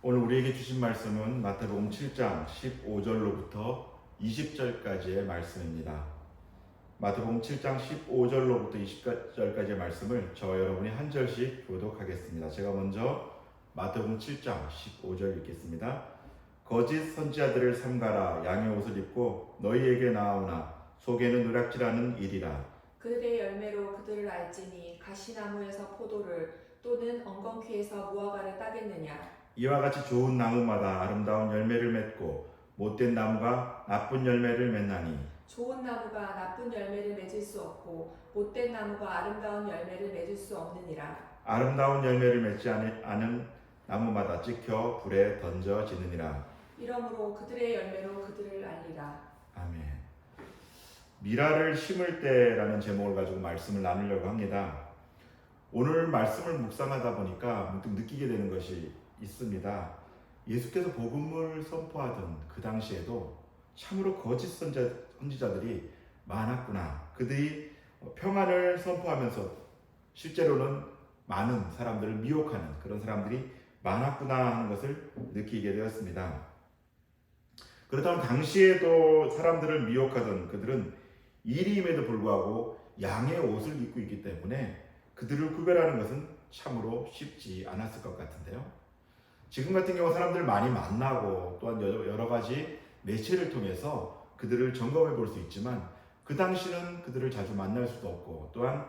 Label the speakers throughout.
Speaker 1: 오늘 우리에게 주신 말씀은 마태복음 7장 15절로부터 20절까지의 말씀입니다. 마태복음 7장 15절로부터 20절까지의 말씀을 저와 여러분이 한 절씩 교독하겠습니다. 제가 먼저 마태복음 7장 15절 읽겠습니다. 거짓 선지자들을 삼가라. 양의 옷을 입고 너희에게 나아오나 속에는 누락질하는 일이라.
Speaker 2: 그들의 열매로 그들을 알지니 가시나무에서 포도를 또는 엉겅퀴에서 무화과를 따겠느냐.
Speaker 1: 이와 같이 좋은 나무마다 아름다운 열매를 맺고 못된 나무가 나쁜 열매를 맺나니
Speaker 2: 좋은 나무가 나쁜 열매를 맺을 수 없고 못된 나무가 아름다운 열매를 맺을 수 없느니라.
Speaker 1: 아름다운 열매를 맺지 않은 나무마다 찍혀 불에 던져지느니라.
Speaker 2: 이러므로 그들의 열매로 그들을 알리라.
Speaker 1: 아멘. 미라를 심을 때라는 제목을 가지고 말씀을 나누려고 합니다. 오늘 말씀을 묵상하다 보니까 문득 느끼게 되는 것이 있습니다. 예수께서 복음을 선포하던 그 당시에도 참으로 거짓 선지자들이 많았구나. 그들이 평안을 선포하면서 실제로는 많은 사람들을 미혹하는 그런 사람들이 많았구나 하는 것을 느끼게 되었습니다. 그렇다면 당시에도 사람들을 미혹하던 그들은 이리임에도 불구하고 양의 옷을 입고 있기 때문에 그들을 구별하는 것은 참으로 쉽지 않았을 것 같은데요. 지금 같은 경우 사람들을 많이 만나고 또한 여러 가지 매체를 통해서 그들을 점검해 볼 수 있지만 그 당시는 그들을 자주 만날 수도 없고 또한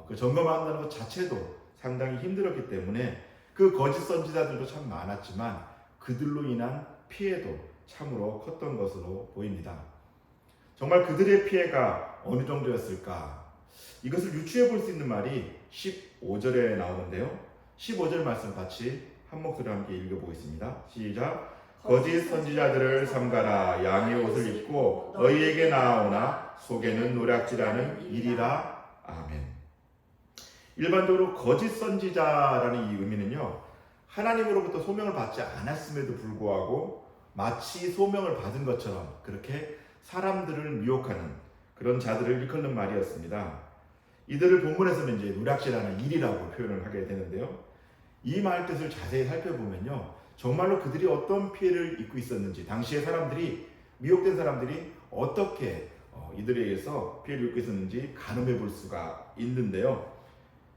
Speaker 1: 그 점검한다는 것 자체도 상당히 힘들었기 때문에 그 거짓 선지자들도 참 많았지만 그들로 인한 피해도 참으로 컸던 것으로 보입니다. 정말 그들의 피해가 어느 정도였을까? 이것을 유추해 볼 수 있는 말이 15절에 나오는데요. 15절 말씀 같이 한 목소리로 함께 읽어보겠습니다. 시작. 거짓 선지자들을 삼가라. 양의 옷을 입고 너희에게 나아오나 속에는 노략질하는 일이라. 아멘. 일반적으로 거짓 선지자라는 이 의미는요, 하나님으로부터 소명을 받지 않았음에도 불구하고 마치 소명을 받은 것처럼 그렇게 사람들을 미혹하는 그런 자들을 일컫는 말이었습니다. 이들을 본문에서는 이제 노략질하는 일이라고 표현을 하게 되는데요. 이 말 뜻을 자세히 살펴보면요, 정말로 그들이 어떤 피해를 입고 있었는지, 당시의 사람들이, 미혹된 사람들이 어떻게 이들에 의해서 피해를 입고 있었는지 가늠해 볼 수가 있는데요.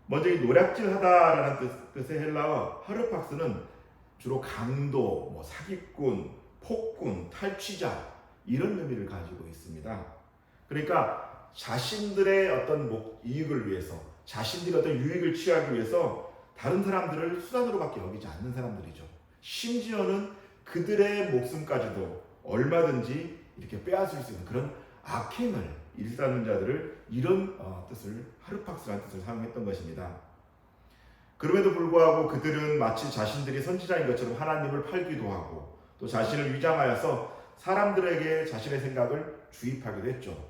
Speaker 1: 먼저 이 노략질하다라는 뜻의 헬라어 하르팍스는 주로 강도, 사기꾼, 폭군, 탈취자 이런 의미를 가지고 있습니다. 그러니까 자신들의 어떤 이익을 위해서, 자신들이 어떤 유익을 취하기 위해서 다른 사람들을 수단으로밖에 여기지 않는 사람들이죠. 심지어는 그들의 목숨까지도 얼마든지 이렇게 빼앗을 수 있는 그런 악행을 일삼는 자들을 이런 뜻을, 하르팍스라는 뜻을 사용했던 것입니다. 그럼에도 불구하고 그들은 마치 자신들이 선지자인 것처럼 하나님을 팔기도 하고 또 자신을 위장하여서 사람들에게 자신의 생각을 주입하기도 했죠.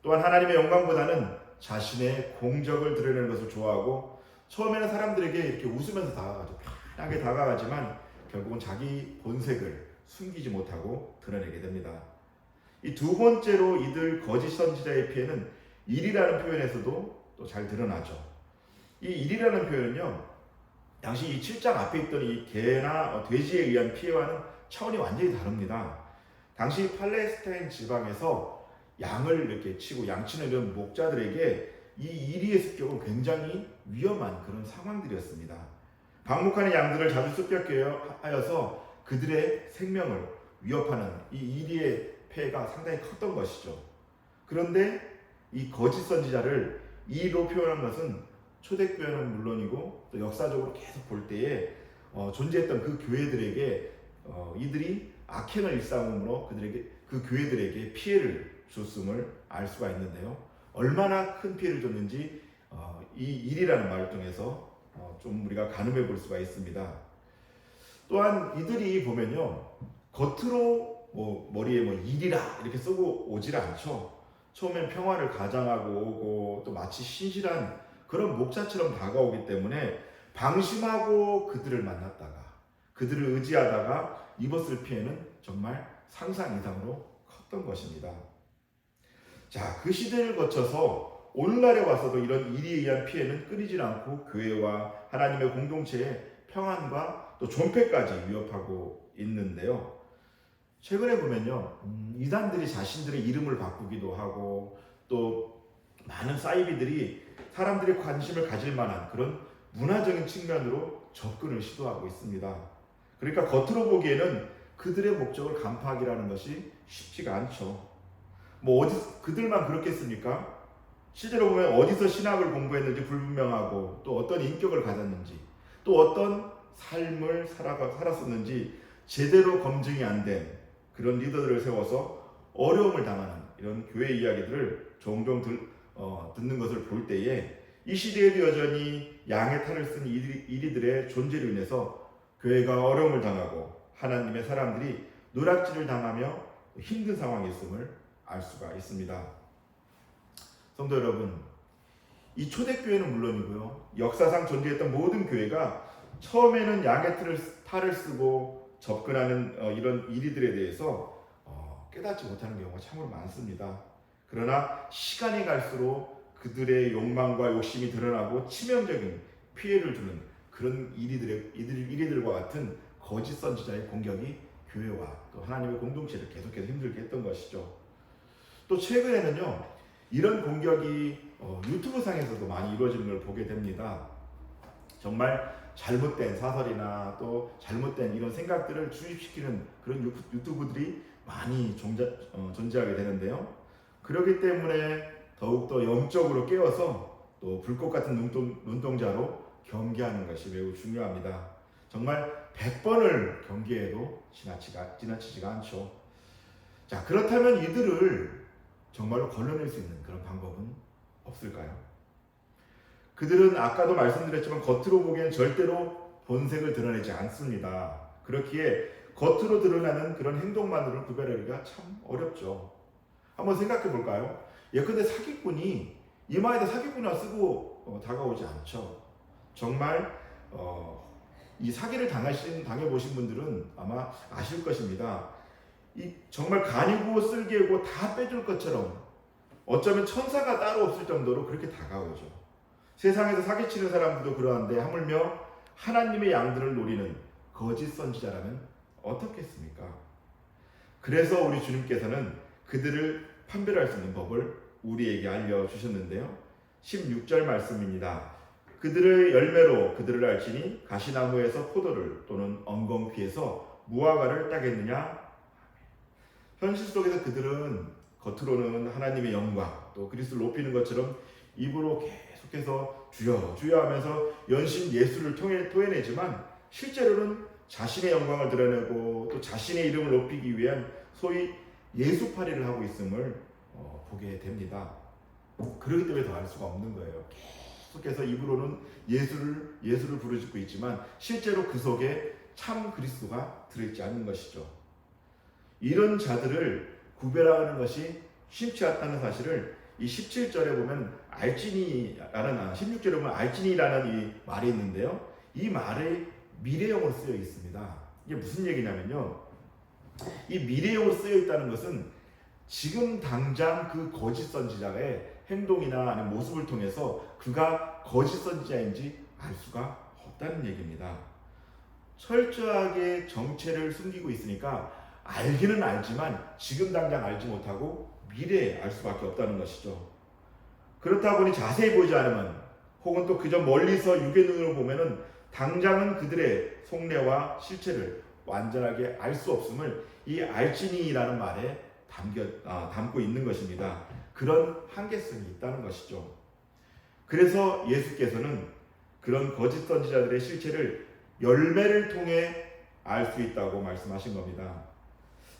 Speaker 1: 또한 하나님의 영광보다는 자신의 공적을 드러내는 것을 좋아하고 처음에는 사람들에게 이렇게 웃으면서 다가가죠. 편하게 다가가지만 결국은 자기 본색을 숨기지 못하고 드러내게 됩니다. 이 두 번째로 이들 거짓 선지자의 피해는 일이라는 표현에서도 또 잘 드러나죠. 이 일이라는 표현은요, 당시 이 7장 앞에 있던 이 개나 돼지에 의한 피해와는 차원이 완전히 다릅니다. 당시 팔레스타인 지방에서 양을 이렇게 치고 양치는 이런 목자들에게 이 이리의 습격은 굉장히 위험한 그런 상황들이었습니다. 방목하는 양들을 자주 습격하여서 그들의 생명을 위협하는 이 이리의 폐해가 상당히 컸던 것이죠. 그런데 이 거짓 선지자를 이로 표현한 것은 초대교회는 물론이고 또 역사적으로 계속 볼 때에 존재했던 그 교회들에게 이들이 악행을 일삼음으로 그 교회들에게 피해를 줬음을 알 수가 있는데요. 얼마나 큰 피해를 줬는지 이 일이라는 말을 통해서 좀 우리가 가늠해 볼 수가 있습니다. 또한 이들이 보면요, 겉으로 머리에 일이라 이렇게 쓰고 오질 않죠. 처음엔 평화를 가장하고 오고 또 마치 신실한 그런 목자처럼 다가오기 때문에 방심하고 그들을 만났다가 그들을 의지하다가 입었을 피해는 정말 상상 이상으로 컸던 것입니다. 자, 그 시대를 거쳐서 오늘날에 와서도 이런 일에 의한 피해는 끊이질 않고 교회와 하나님의 공동체에 평안과 또 존폐까지 위협하고 있는데요. 최근에 보면요, 이단들이 자신들의 이름을 바꾸기도 하고 또 많은 사이비들이 사람들의 관심을 가질 만한 그런 문화적인 측면으로 접근을 시도하고 있습니다. 그러니까 겉으로 보기에는 그들의 목적을 간파하기라는 것이 쉽지가 않죠. 뭐 어디 그들만 그렇겠습니까? 실제로 보면 어디서 신학을 공부했는지 불분명하고 또 어떤 인격을 가졌는지 또 어떤 삶을 살았었는지 제대로 검증이 안 된 그런 리더들을 세워서 어려움을 당하는 이런 교회 이야기들을 종종 듣는 것을 볼 때에 이 시대에도 여전히 양의 탈을 쓴 이리들의 존재로 인해서 교회가 어려움을 당하고 하나님의 사람들이 누락질을 당하며 힘든 상황에 있음을 알 수가 있습니다. 성도 여러분, 이 초대교회는 물론이고요, 역사상 존재했던 모든 교회가 처음에는 양의 탈을 쓰고 접근하는 이런 이리들에 대해서 깨닫지 못하는 경우가 참으로 많습니다. 그러나 시간이 갈수록 그들의 욕망과 욕심이 드러나고 치명적인 피해를 주는 그런 이리들과 같은 거짓 선지자의 공격이 교회와 또 하나님의 공동체를 계속해서 힘들게 했던 것이죠. 또 최근에는요, 이런 공격이 유튜브 상에서도 많이 이루어지는 걸 보게 됩니다. 정말 잘못된 사설이나 또 잘못된 이런 생각들을 주입시키는 그런 유튜브들이 많이 존재하게 되는데요. 그렇기 때문에 더욱더 영적으로 깨어서 또 불꽃 같은 눈동자로 경계하는 것이 매우 중요합니다. 정말 100번을 경계해도 지나치지가 않죠. 자, 그렇다면 이들을 정말로 걸러낼 수 있는 그런 방법은 없을까요? 그들은 아까도 말씀드렸지만 겉으로 보기엔 절대로 본색을 드러내지 않습니다. 그렇기에 겉으로 드러나는 그런 행동만으로는 구별하기가 참 어렵죠. 한번 생각해 볼까요? 예컨대 사기꾼이 이마에다 사기꾼이라 쓰고 다가오지 않죠. 정말 이 사기를 당해보신 분들은 아마 아실 것입니다. 이 정말 간이고 쓸개고 다 빼줄 것처럼 어쩌면 천사가 따로 없을 정도로 그렇게 다가오죠. 세상에서 사기치는 사람들도 그러한데 하물며 하나님의 양들을 노리는 거짓 선지자라면 어떻겠습니까? 그래서 우리 주님께서는 그들을 판별할 수 있는 법을 우리에게 알려주셨는데요. 16절 말씀입니다. 그들의 열매로 그들을 알지니 가시나무에서 포도를 또는 엉겅퀴에서 무화과를 따겠느냐. 현실 속에서 그들은 겉으로는 하나님의 영광 또 그리스도를 높이는 것처럼 입으로 계속해서 주여 주여 하면서 연신 예수를 토해내지만 실제로는 자신의 영광을 드러내고 또 자신의 이름을 높이기 위한 소위 예수팔이를 하고 있음을 보게 됩니다. 그러기 때문에 더 알 수가 없는 거예요. 계속해서 입으로는 예수를 부르짖고 있지만 실제로 그 속에 참 그리스도가 들어있지 않는 것이죠. 이런 자들을 구별하는 것이 쉽지 않다는 사실을 이 17절에 보면 알지니라는 16절에 보면 알지니라는 이 말이 있는데요. 이 말이 미래형으로 쓰여 있습니다. 이게 무슨 얘기냐면요. 이 미래형으로 쓰여 있다는 것은 지금 당장 그 거짓 선지자의 행동이나 아니면 모습을 통해서 그가 거짓 선지자인지 알 수가 없다는 얘기입니다. 철저하게 정체를 숨기고 있으니까 알기는 알지만 지금 당장 알지 못하고 미래에 알 수밖에 없다는 것이죠. 그렇다 보니 자세히 보지 않으면 혹은 또 그저 멀리서 육의 눈으로 보면은 당장은 그들의 속내와 실체를 완전하게 알 수 없음을 이 알지니라는 말에 담고 있는 것입니다. 그런 한계성이 있다는 것이죠. 그래서 예수께서는 그런 거짓 선지자들의 실체를 열매를 통해 알 수 있다고 말씀하신 겁니다.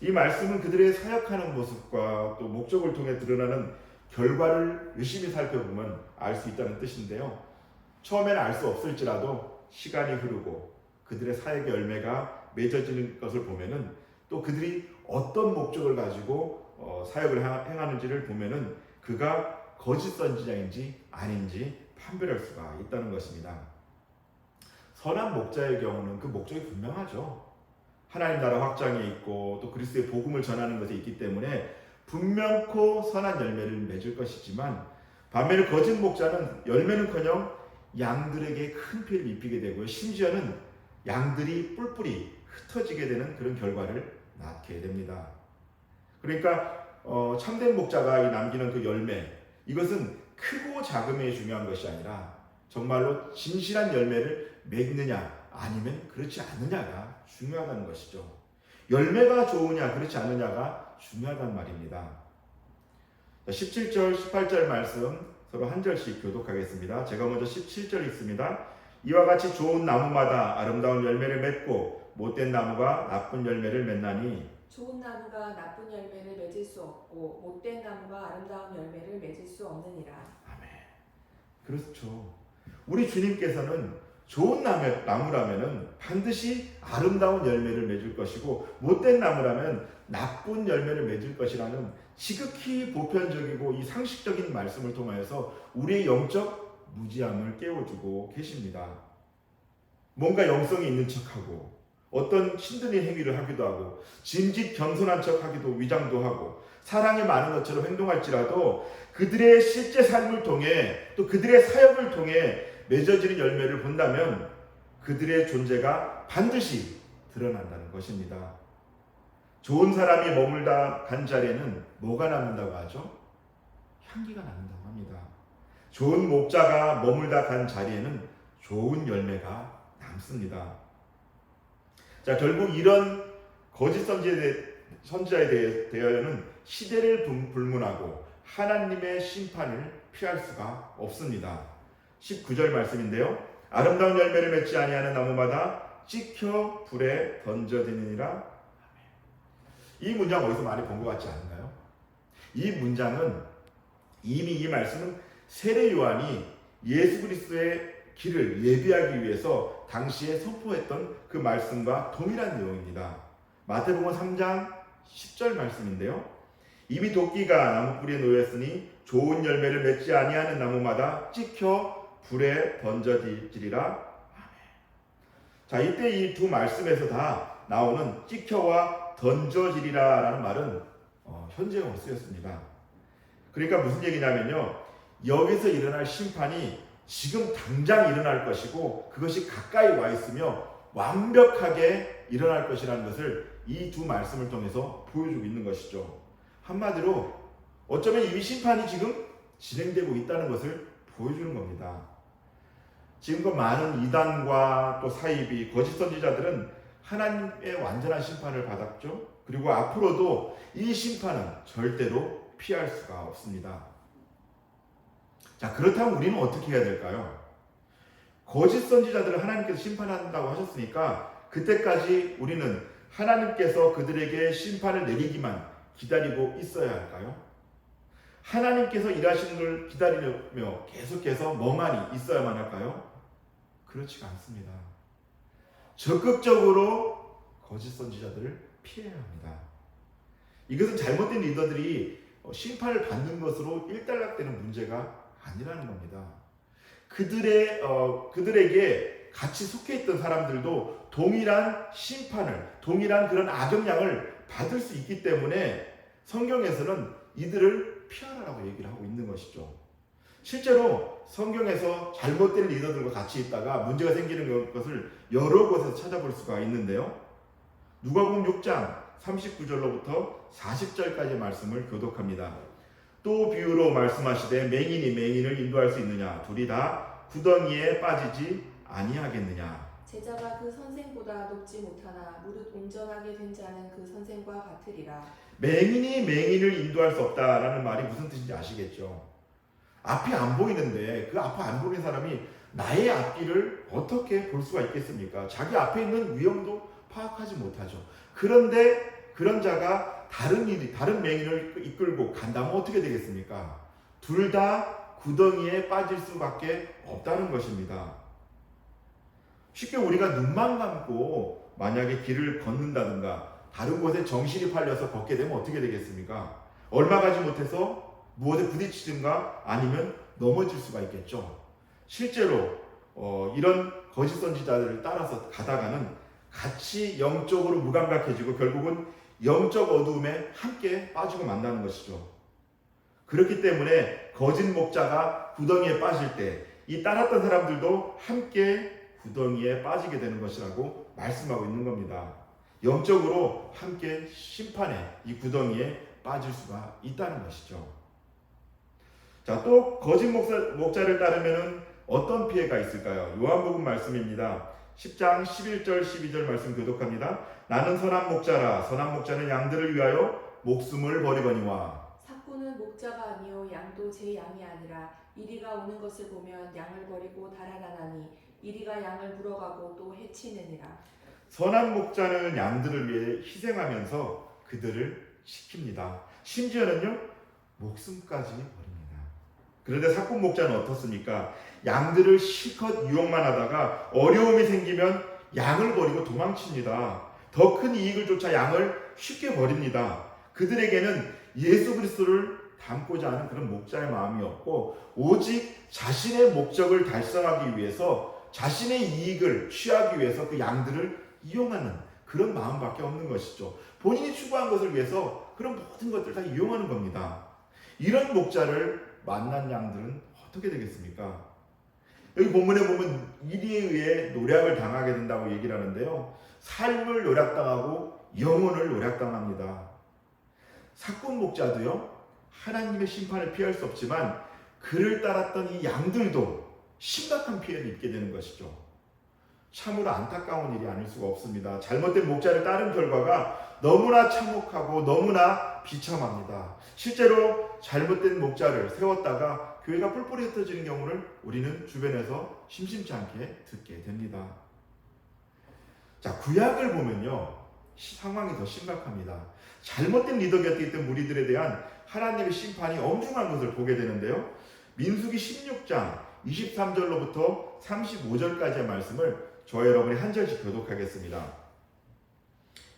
Speaker 1: 이 말씀은 그들의 사역하는 모습과 또 목적을 통해 드러나는 결과를 유심히 살펴보면 알 수 있다는 뜻인데요. 처음에는 알 수 없을지라도 시간이 흐르고 그들의 사역의 열매가 맺어지는 것을 보면은 또 그들이 어떤 목적을 가지고 사역을 행하는지를 보면은 그가 거짓 선지자인지 아닌지 판별할 수가 있다는 것입니다. 선한 목자의 경우는 그 목적이 분명하죠. 하나님 나라 확장에 있고 또 그리스도의 복음을 전하는 것에 있기 때문에 분명코 선한 열매를 맺을 것이지만 반면에 거짓 목자는 열매는커녕 양들에게 큰 피해를 입히게 되고요. 심지어는 양들이 뿔뿔이 흩어지게 되는 그런 결과를 낳게 됩니다. 그러니까 참된 목자가 남기는 그 열매, 이것은 크고 작음이 중요한 것이 아니라 정말로 진실한 열매를 맺느냐 아니면 그렇지 않느냐가 중요하다는 것이죠. 열매가 좋으냐 그렇지 않느냐가 중요하단 말입니다. 17절 18절 말씀 서로 한 절씩 교독하겠습니다. 제가 먼저 17절 읽습니다. 이와 같이 좋은 나무마다 아름다운 열매를 맺고 못된 나무가 나쁜 열매를 맺나니
Speaker 2: 좋은 나무가 나쁜 열매를 맺을 수 없고 못된 나무가 아름다운 열매를 맺을 수 없느니라.
Speaker 1: 아멘. 그렇죠. 우리 주님께서는 좋은 나무라면 반드시 아름다운 열매를 맺을 것이고 못된 나무라면 나쁜 열매를 맺을 것이라는 지극히 보편적이고 이 상식적인 말씀을 통하여서 우리의 영적 무지함을 깨워주고 계십니다. 뭔가 영성이 있는 척하고 어떤 신들린 행위를 하기도 하고 짐짓 겸손한 척하기도 위장도 하고 사랑이 많은 것처럼 행동할지라도 그들의 실제 삶을 통해 또 그들의 사역을 통해 맺어지는 열매를 본다면 그들의 존재가 반드시 드러난다는 것입니다. 좋은 사람이 머물다 간 자리에는 뭐가 남는다고 하죠? 향기가 남는다고 합니다. 좋은 목자가 머물다 간 자리에는 좋은 열매가 남습니다. 자, 결국 이런 거짓 선지자에 대하여는 시대를 불문하고 하나님의 심판을 피할 수가 없습니다. 19절 말씀인데요. 아름다운 열매를 맺지 아니하는 나무마다 찍혀 불에 던져지느니라. 이 문장 어디서 많이 본 것 같지 않나요? 이 문장은 이미 이 말씀은 세례 요한이 예수 그리스도의 길을 예비하기 위해서 당시에 선포했던 그 말씀과 동일한 내용입니다. 마태복음 3장 10절 말씀인데요. 이미 도끼가 나무 뿌리에 놓였으니 좋은 열매를 맺지 아니하는 나무마다 찍혀 불에 던져지리라. 자, 이때 이 두 말씀에서 다 나오는 찍혀와 던져지리라 라는 말은 현재형으로 쓰였습니다. 그러니까 무슨 얘기냐면요, 여기서 일어날 심판이 지금 당장 일어날 것이고 그것이 가까이 와 있으며 완벽하게 일어날 것이라는 것을 이 두 말씀을 통해서 보여주고 있는 것이죠. 한마디로 어쩌면 이미 심판이 지금 진행되고 있다는 것을 보여주는 겁니다. 지금껏 많은 이단과 또 사이비, 거짓 선지자들은 하나님의 완전한 심판을 받았죠. 그리고 앞으로도 이 심판은 절대로 피할 수가 없습니다. 자, 그렇다면 우리는 어떻게 해야 될까요? 거짓 선지자들을 하나님께서 심판한다고 하셨으니까 그때까지 우리는 하나님께서 그들에게 심판을 내리기만 기다리고 있어야 할까요? 하나님께서 일하시는 걸 기다리며 계속해서 멍하니 있어야만 할까요? 그렇지가 않습니다. 적극적으로 거짓 선지자들을 피해야 합니다. 이것은 잘못된 리더들이 심판을 받는 것으로 일단락되는 문제가 아니라는 겁니다. 그들에게 같이 속해 있던 사람들도 동일한 심판을, 동일한 그런 악영향을 받을 수 있기 때문에 성경에서는 이들을 피하라고 얘기를 하고 있는 것이죠. 실제로 성경에서 잘못된 리더들과 같이 있다가 문제가 생기는 것을 여러 곳에서 찾아볼 수가 있는데요. 누가복음 6장 39절로부터 40절까지 말씀을 교독합니다. 또 비유로 말씀하시되 맹인이 맹인을 인도할 수 있느냐? 둘이 다 구덩이에 빠지지 아니하겠느냐?
Speaker 2: 제자가 그 선생보다 높지 못하나 무릇 온전하게 된 자는 그 선생과 같으리라.
Speaker 1: 맹인이 맹인을 인도할 수 없다라는 말이 무슨 뜻인지 아시겠죠? 앞이 안 보이는데 그 앞에 안 보이는 사람이 나의 앞길을 어떻게 볼 수가 있겠습니까? 자기 앞에 있는 위험도 파악하지 못하죠. 그런데 그런 자가 다른 맹인을 이끌고 간다면 어떻게 되겠습니까? 둘 다 구덩이에 빠질 수밖에 없다는 것입니다. 쉽게 우리가 눈만 감고 만약에 길을 걷는다든가 다른 곳에 정신이 팔려서 걷게 되면 어떻게 되겠습니까? 얼마 가지 못해서 무엇에 부딪히든가 아니면 넘어질 수가 있겠죠. 실제로 이런 거짓 선지자들을 따라서 가다가는 같이 영적으로 무감각해지고 결국은 영적 어두움에 함께 빠지고 만나는 것이죠. 그렇기 때문에 거짓 목자가 구덩이에 빠질 때 이 따랐던 사람들도 함께 구덩이에 빠지게 되는 것이라고 말씀하고 있는 겁니다. 영적으로 함께 심판의 이 구덩이에 빠질 수가 있다는 것이죠. 자, 또 거짓 목자를 따르면 어떤 피해가 있을까요? 요한복음 말씀입니다. 10장 11절 12절 말씀 교독합니다. 나는 선한 목자라. 선한 목자는 양들을 위하여 목숨을 버리거니와.
Speaker 2: 삭구는 목자가 아니요 양도 제 양이 아니라 이리가 오는 것을 보면 양을 버리고 달아나나니 이리가 양을 물어가고 또 해치느니라.
Speaker 1: 선한 목자는 양들을 위해 희생하면서 그들을 지킵니다. 심지어는요 목숨까지 버립니다. 그런데 삭군 목자는 어떻습니까? 양들을 실컷 유혹만 하다가 어려움이 생기면 양을 버리고 도망칩니다. 더 큰 이익을 쫓아 양을 쉽게 버립니다. 그들에게는 예수 그리스도를 닮고자 하는 그런 목자의 마음이 없고 오직 자신의 목적을 달성하기 위해서 자신의 이익을 취하기 위해서 그 양들을 이용하는 그런 마음밖에 없는 것이죠. 본인이 추구한 것을 위해서 그런 모든 것들을 다 이용하는 겁니다. 이런 목자를 만난 양들은 어떻게 되겠습니까? 여기 본문에 보면 이리에 의해 노략을 당하게 된다고 얘기를 하는데요. 삶을 노략당하고 영혼을 노략당합니다. 삭군 목자도요. 하나님의 심판을 피할 수 없지만 그를 따랐던 이 양들도 심각한 피해를 입게 되는 것이죠. 참으로 안타까운 일이 아닐 수가 없습니다. 잘못된 목자를 따른 결과가 너무나 참혹하고 너무나 비참합니다. 실제로 잘못된 목자를 세웠다가 교회가 뿔뿔이 흩어지는 경우를 우리는 주변에서 심심치 않게 듣게 됩니다. 자, 구약을 보면요. 상황이 더 심각합니다. 잘못된 리더 곁에 있던 무리들에 대한 하나님의 심판이 엄중한 것을 보게 되는데요. 민수기 16장 23절로부터 35절까지의 말씀을 저와 여러분이 한 절씩 교독하겠습니다.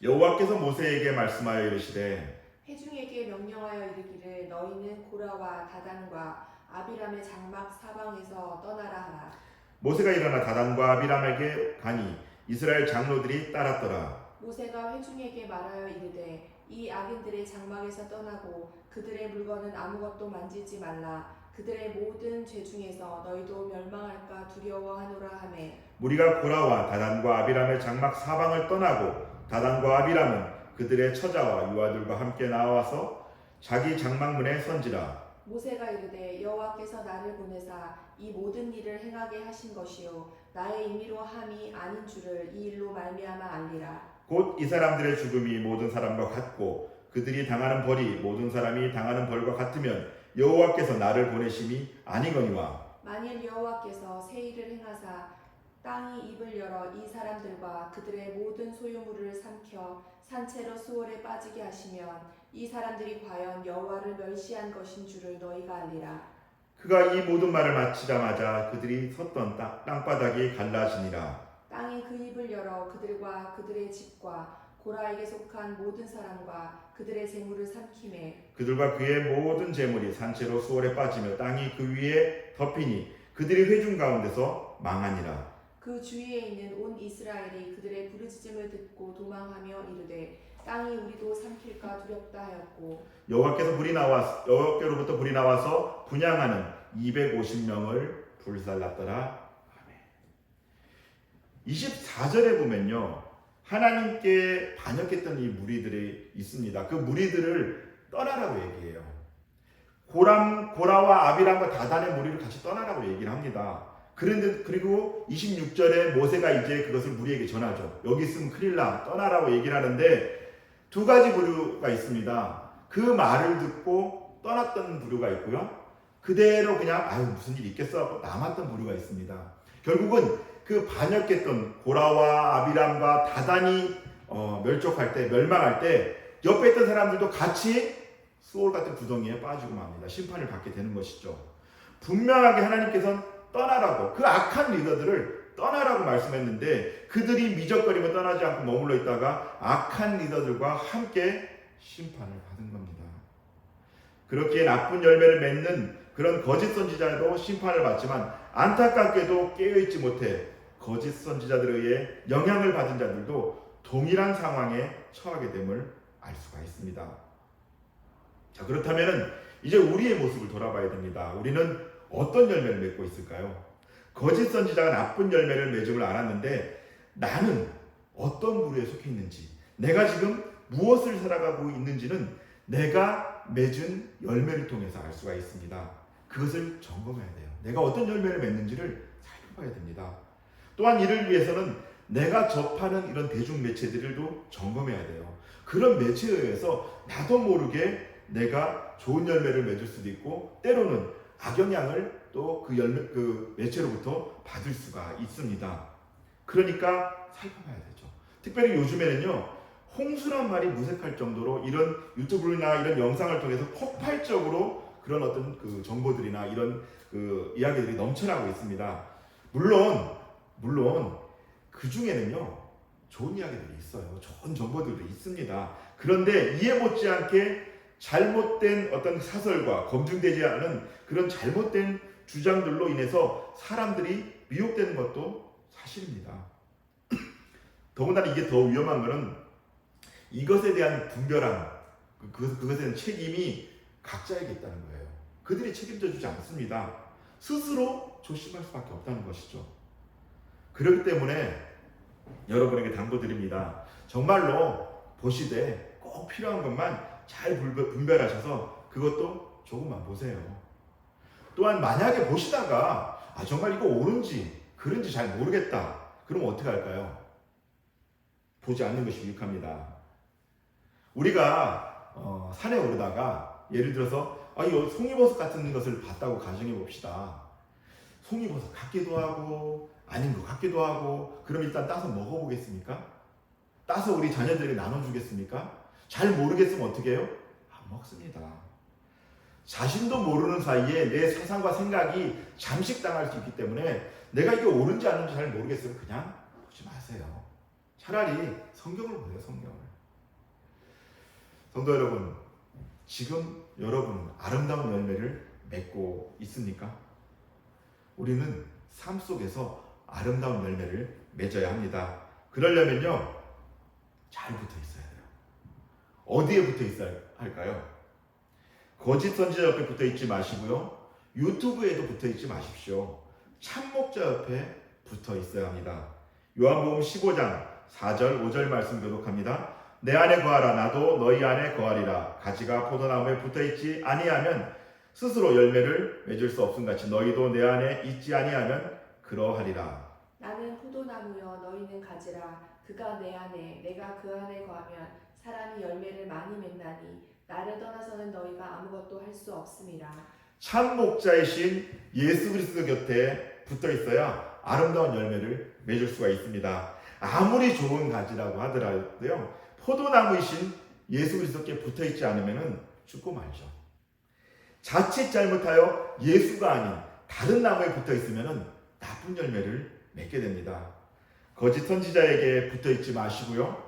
Speaker 1: 여호와께서 모세에게 말씀하여 이르시되
Speaker 2: 회중에게 명령하여 이르기를 너희는 고라와 다단과 아비람의 장막 사방에서 떠나라 하라.
Speaker 1: 모세가 일어나 다단과 아비람에게 가니 이스라엘 장로들이 따랐더라.
Speaker 2: 모세가 회중에게 말하여 이르되 이 악인들의 장막에서 떠나고 그들의 물건은 아무것도 만지지 말라. 그들의 모든 죄 중에서 너희도 멸망할까 두려워하노라 하매
Speaker 1: 무리가 고라와 다단과 아비람의 장막 사방을 떠나고 다단과 아비람은 그들의 처자와 유아들과 함께 나와서 자기 장막문에 선지라.
Speaker 2: 모세가 이르되 여호와께서 나를 보내사 이 모든 일을 행하게 하신 것이요 나의 임의로 함이 아닌 줄을 이 일로 말미암아 알리라.
Speaker 1: 곧 이 사람들의 죽음이 모든 사람과 같고 그들이 당하는 벌이 모든 사람이 당하는 벌과 같으면 여호와께서 나를 보내심이 아니거니와.
Speaker 2: 만일 여호와께서 새 일을 행하사 땅이 입을 열어 이 사람들과 그들의 모든 소유물을 삼켜 산채로 수월에 빠지게 하시면 이 사람들이 과연 여호와를 멸시한 것인 줄을 너희가 알리라.
Speaker 1: 그가 이 모든 말을 마치자마자 그들이 섰던 땅바닥이 갈라지니라.
Speaker 2: 땅이 그 입을 열어 그들과 그들의 집과 고라에게 속한 모든 사람과 그들의 재물을 삼키매
Speaker 1: 그들과 그의 모든 재물이 산채로 수월에 빠지며 땅이 그 위에 덮이니 그들이 회중 가운데서 망하니라.
Speaker 2: 그 주위에 있는 온 이스라엘이 그들의 부르짖음을 듣고 도망하며 이르되 땅이 우리도 삼킬까 두렵다 하였고 여호와께로부터 불이 나와서 분향하는 250명을 불살랐더라. 24절에 보면요. 하나님께 반역했던 이 무리들이 있습니다. 그 무리들을 떠나라고 얘기해요. 고라와 아비람과 다단의 무리를 같이 떠나라고 얘기를 합니다. 그런데 그리고 26절에 모세가 이제 그것을 무리에게 전하죠. 여기 있으면 큰일 나. 떠나라고 얘기를 하는데 두 가지 부류가 있습니다. 그 말을 듣고 떠났던 부류가 있고요. 그대로 그냥 무슨 일 있겠어 하고 남았던 부류가 있습니다. 결국은 그 반역했던 고라와 아비람과 다단이 멸망할 때 옆에 있던 사람들도 같이 수월 같은 구덩이에 빠지고 맙니다. 심판을 받게 되는 것이죠. 분명하게 하나님께서는 떠나라고, 그 악한 리더들을 떠나라고 말씀했는데 그들이 미적거리며 떠나지 않고 머물러 있다가 악한 리더들과 함께 심판을 받은 겁니다. 그렇기에 나쁜 열매를 맺는 그런 거짓 선지자도 심판을 받지만 안타깝게도 깨어있지 못해 거짓 선지자들에 의해 영향을 받은 자들도 동일한 상황에 처하게 됨을 알 수가 있습니다. 자, 그렇다면 이제 우리의 모습을 돌아봐야 됩니다. 우리는 어떤 열매를 맺고 있을까요? 거짓 선지자가 나쁜 열매를 맺음을 알았는데 나는 어떤 부류에 속해 있는지, 내가 지금 무엇을 살아가고 있는지는 내가 맺은 열매를 통해서 알 수가 있습니다. 그것을 점검해야 돼요. 내가 어떤 열매를 맺는지를 살펴봐야 됩니다. 또한 이를 위해서는 내가 접하는 이런 대중 매체들도 점검해야 돼요. 그런 매체에 의해서 나도 모르게 내가 좋은 열매를 맺을 수도 있고 때로는 악영향을 또 그 매체로부터 받을 수가 있습니다. 그러니까 살펴봐야 되죠. 특별히 요즘에는요, 홍수란 말이 무색할 정도로 이런 유튜브나 이런 영상을 통해서 폭발적으로 그런 어떤 그 정보들이나 이런 그 이야기들이 넘쳐나고 있습니다. 물론 그 중에는요, 좋은 이야기들이 있어요. 좋은 정보들도 있습니다. 그런데 이해 못지않게 잘못된 어떤 사설과 검증되지 않은 그런 잘못된 주장들로 인해서 사람들이 미혹되는 것도 사실입니다. 더군다나 이게 더 위험한 것은 이것에 대한 분별함, 그것에 대한 책임이 각자에게 있다는 거예요. 그들이 책임져 주지 않습니다. 스스로 조심할 수밖에 없다는 것이죠. 그렇기 때문에 여러분에게 당부드립니다. 정말로 보시되 꼭 필요한 것만 잘 분별하셔서 그것도 조금만 보세요. 또한 만약에 보시다가 정말 이거 옳은지 그른지 잘 모르겠다. 그러면 어떻게 할까요? 보지 않는 것이 유익합니다. 우리가 산에 오르다가 예를 들어서 이 송이버섯 같은 것을 봤다고 가정해 봅시다. 송이버섯 같기도 하고 아닌 것 같기도 하고 그럼 일단 따서 먹어보겠습니까? 따서 우리 자녀들에게 나눠주겠습니까? 잘 모르겠으면 어떻게 해요? 안 먹습니다. 자신도 모르는 사이에 내 사상과 생각이 잠식당할 수 있기 때문에 내가 이게 옳은지 아닌지 잘 모르겠으면 그냥 보지 마세요. 차라리 성경을 보세요. 성경을. 성도 여러분, 지금 여러분 아름다운 열매를 맺고 있습니까? 우리는 삶 속에서 아름다운 열매를 맺어야 합니다. 그러려면요, 잘 붙어 있어야 돼요. 어디에 붙어 있어야 할까요? 거짓 선지자 옆에 붙어 있지 마시고요. 유튜브에도 붙어 있지 마십시오. 참목자 옆에 붙어 있어야 합니다. 요한복음 15장 4절 5절 말씀 교독합니다. 내 안에 거하라 나도 너희 안에 거하리라. 가지가 포도나무에 붙어 있지 아니하면 스스로 열매를 맺을 수 없음 같이 너희도 내 안에 있지 아니하면 그러하리라.
Speaker 3: 나는 포도나무여 너희는 가지라. 그가 내 안에 내가 그 안에 거하면 사람이 열매를 많이 맺나니 나를 떠나서는 너희가 아무것도 할 수 없음이라.
Speaker 2: 참 목자이신 예수 그리스도 곁에 붙어 있어야 아름다운 열매를 맺을 수가 있습니다. 아무리 좋은 가지라고 하더라도요, 포도나무이신 예수 그리스도께 붙어 있지 않으면 죽고 말죠. 자칫 잘못하여 예수가 아닌 다른 나무에 붙어 있으면 나쁜 열매를 맺게 됩니다. 거짓 선지자에게 붙어 있지 마시고요,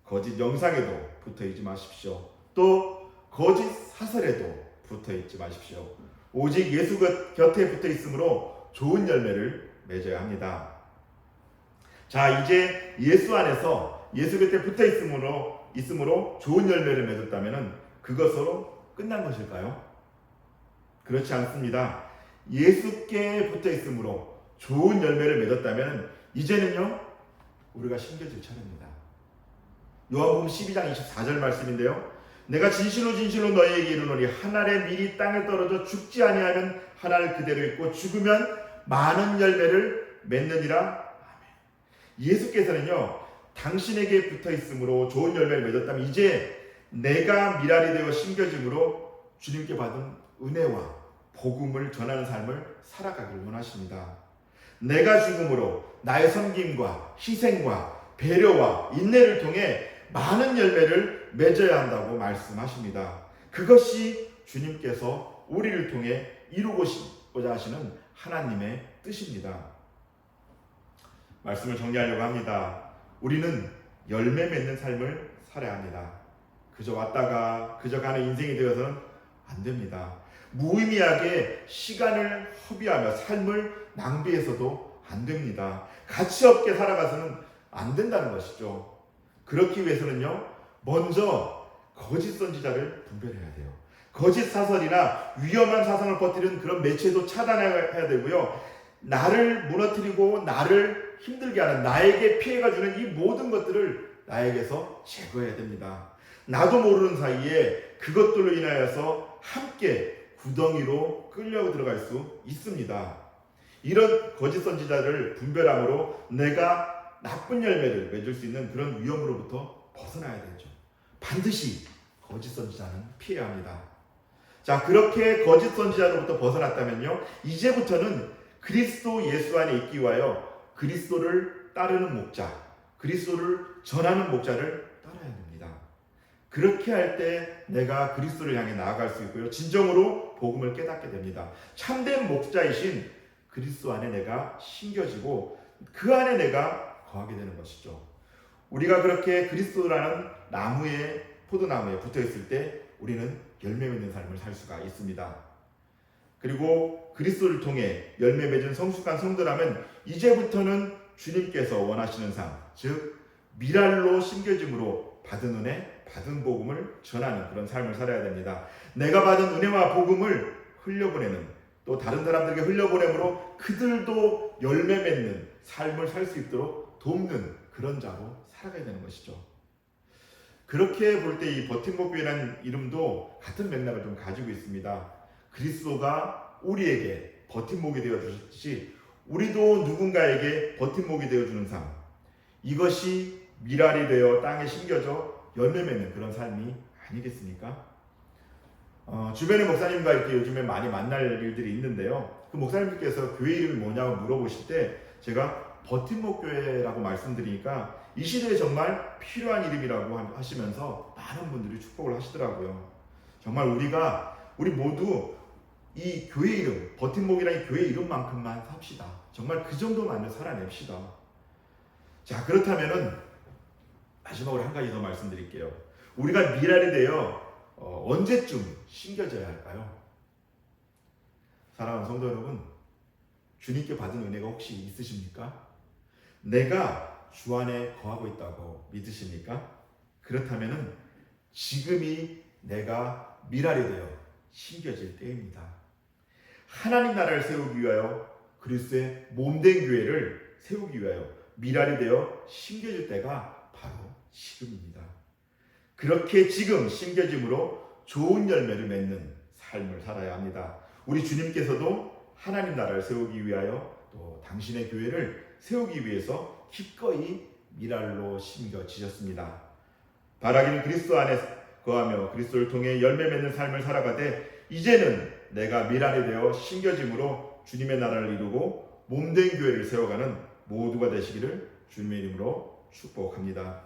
Speaker 2: 거짓 영상에도 붙어 있지 마십시오. 또 거짓 사설에도 붙어 있지 마십시오. 오직 예수 곁에 붙어 있으므로 좋은 열매를 맺어야 합니다. 자, 이제 예수 안에서 예수 곁에 붙어 있으므로 좋은 열매를 맺었다면 그것으로 끝난 것일까요? 그렇지 않습니다. 예수께 붙어 있으므로 좋은 열매를 맺었다면 이제는요, 우리가 심겨질 차례입니다. 요한복음 12장 24절 말씀인데요. 내가 진실로 진실로 너희에게 이르노니 한 알의 밀이 땅에 떨어져 죽지 아니하면 한 알 그대로 있고 죽으면 많은 열매를 맺느니라. 아멘. 예수께서는요, 당신에게 붙어 있으므로 좋은 열매를 맺었다면 이제 내가 밀알이 되어 심겨짐으로 주님께 받은 은혜와 복음을 전하는 삶을 살아가길 원하십니다. 내가 죽음으로 나의 섬김과 희생과 배려와 인내를 통해 많은 열매를 맺어야 한다고 말씀하십니다. 그것이 주님께서 우리를 통해 이루고자 하시는 하나님의 뜻입니다. 말씀을 정리하려고 합니다. 우리는 열매 맺는 삶을 살아야 합니다. 그저 왔다가 그저 가는 인생이 되어서는 안 됩니다. 무의미하게 시간을 허비하며 삶을 낭비해서도 안 됩니다. 가치 없게 살아가서는 안 된다는 것이죠. 그렇기 위해서는요, 먼저 거짓 선지자를 분별해야 돼요. 거짓 사설이나 위험한 사상을 퍼뜨리는 그런 매체도 차단해야 되고요. 나를 무너뜨리고 나를 힘들게 하는, 나에게 피해가 주는 이 모든 것들을 나에게서 제거해야 됩니다. 나도 모르는 사이에 그것들로 인하여서 함께 구덩이로 끌려 들어갈 수 있습니다. 이런 거짓 선지자를 분별함으로 내가 나쁜 열매를 맺을 수 있는 그런 위험으로부터 벗어나야 되죠. 반드시 거짓 선지자는 피해야 합니다. 자, 그렇게 거짓 선지자로부터 벗어났다면요, 이제부터는 그리스도 예수 안에 있기 위하여 그리스도를 따르는 목자, 그리스도를 전하는 목자를 따라야 됩니다. 그렇게 할 때 내가 그리스도를 향해 나아갈 수 있고요, 진정으로 복음을 깨닫게 됩니다. 참된 목자이신 그리스도 안에 내가 심겨지고 그 안에 내가 거하게 되는 것이죠. 우리가 그렇게 그리스도라는 나무에, 포도나무에 붙어 있을 때 우리는 열매 맺는 삶을 살 수가 있습니다. 그리고 그리스도를 통해 열매 맺은 성숙한 성도라면 이제부터는 주님께서 원하시는 삶, 즉 미랄로 심겨짐으로 받은 은혜, 받은 복음을 전하는 그런 삶을 살아야 됩니다. 내가 받은 은혜와 복음을 흘려보내는, 또 다른 사람들에게 흘려보내므로 그들도 열매 맺는 삶을 살 수 있도록 돕는 그런 자로 살아가야 되는 것이죠. 그렇게 볼 때 이 버팀목 교회라는 이름도 같은 맥락을 좀 가지고 있습니다. 그리스도가 우리에게 버팀목이 되어 주셨듯이 우리도 누군가에게 버팀목이 되어 주는 삶, 이것이 미랄이 되어 땅에 심겨져 열매 맺는 그런 삶이 아니겠습니까? 주변의 목사님과 이렇게 요즘에 많이 만날 일들이 있는데요, 그 목사님들께서 교회 이름이 뭐냐고 물어보실 때 제가 버팀목 교회라고 말씀드리니까 이 시대에 정말 필요한 이름이라고 하시면서 많은 분들이 축복을 하시더라고요. 정말 우리 모두 이 교회 이름, 버팀목이라는 교회 이름만큼만 삽시다. 정말 그 정도만을 살아냅시다. 자, 그렇다면은 마지막으로 한 가지 더 말씀드릴게요. 우리가 미랄이 되어 언제쯤 심겨져야 할까요? 사랑하는 성도 여러분, 주님께 받은 은혜가 혹시 있으십니까? 내가 주 안에 거하고 있다고 믿으십니까? 그렇다면은 지금이 내가 미랄이 되어 심겨질 때입니다. 하나님 나라를 세우기 위하여 그리스도의 몸된 교회를 세우기 위하여 미랄이 되어 심겨질 때가 바로 지금입니다. 그렇게 지금 심겨짐으로 좋은 열매를 맺는 삶을 살아야 합니다. 우리 주님께서도 하나님 나라를 세우기 위하여 또 당신의 교회를 세우기 위해서 기꺼이 미랄로 심겨지셨습니다. 바라기는 그리스도 안에 거하며 그리스도를 통해 열매 맺는 삶을 살아가되 이제는 내가 미랄이 되어 심겨짐으로 주님의 나라를 이루고 몸된 교회를 세워가는 모두가 되시기를 주님의 이름으로 축복합니다.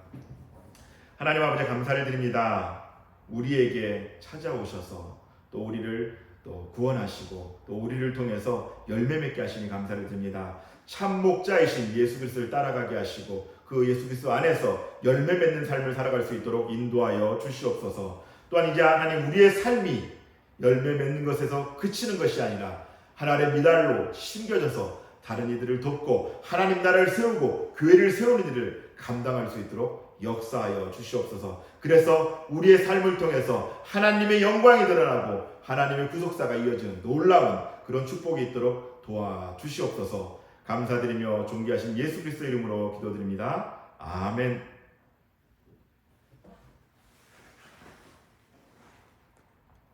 Speaker 2: 하나님 아버지 감사를 드립니다. 우리에게 찾아오셔서 또 우리를 또 구원하시고 또 우리를 통해서 열매 맺게 하시니 감사를 드립니다. 참 목자이신 예수 그리스도를 따라가게 하시고 그 예수 그리스도 안에서 열매 맺는 삶을 살아갈 수 있도록 인도하여 주시옵소서. 또한 이제 하나님 우리의 삶이 열매 맺는 것에서 그치는 것이 아니라 하나님의 미랄로 심겨져서 다른 이들을 돕고 하나님 나라를 세우고 교회를 세우는 일을 감당할 수 있도록 역사하여 주시옵소서. 그래서 우리의 삶을 통해서 하나님의 영광이 드러나고 하나님의 구속사가 이어지는 놀라운 그런 축복이 있도록 도와주시옵소서. 감사드리며 존귀하신 예수 그리스도 이름으로 기도드립니다. 아멘.